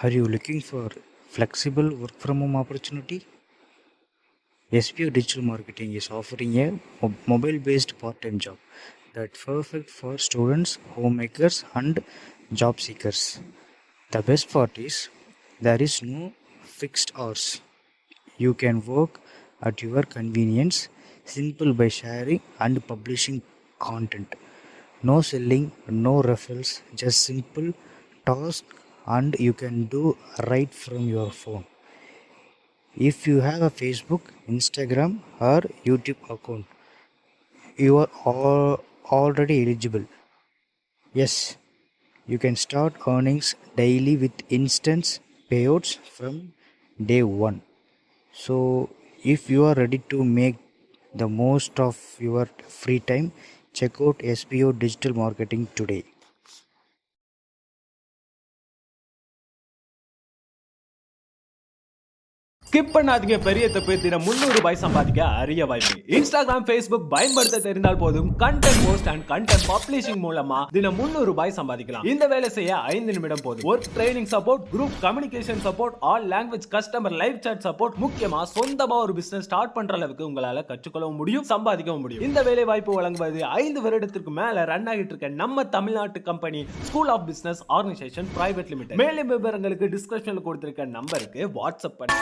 Are you looking for flexible work from home opportunity? SPO Digital Marketing is offering a mobile based part time job that's perfect for students, homemakers, and job seekers. The best part is there is no fixed hours. You can work at your convenience, simple by sharing and publishing content. No selling, no referrals, just simple task and you can do right from your phone. If you have a Facebook, Instagram or YouTube account, you are already eligible. Yes, you can start earnings daily with instant payouts from day one. So, if you are ready to make the most of your free time, check out SPO Digital Marketing today. Skip பண்ணாதீங்க, பெரிய தப்பு. தினம் 300 ரூபாய் சம்பாதிக்க அரிய வாய்ப்பு. Instagram, Facebook பயன்படுத்த தெரிந்தால் போதும், content post and content publishing மூலமா தினம் 300 ரூபாய் சம்பாதிக்கலாம். இந்த வேலை செய்ய 5 நிமிடம் போதும். Work training support, group communication support, all language customer live chat support, முக்கியமா சொந்தமா ஒரு பிசினஸ் ஸ்டார்ட் பண்ற அளவுக்கு உங்களால கற்றுக்கொள்ளவும் முடியும், சம்பாதிக்கவும் முடியும். இந்த வேலை வாய்ப்பு வழங்குவது 5 வருடத்திற்கு மேல ரன் ஆகிட்டு இருக்க நம்ம தமிழ்நாட்டு company school of business organisation private limited. மேலும் விவரங்களுக்கு டிஸ்கிரிப்ஷன்ல கொடுத்திருக்க நம்பருக்கு வாட்ஸ்அப் பண்ணுங்க.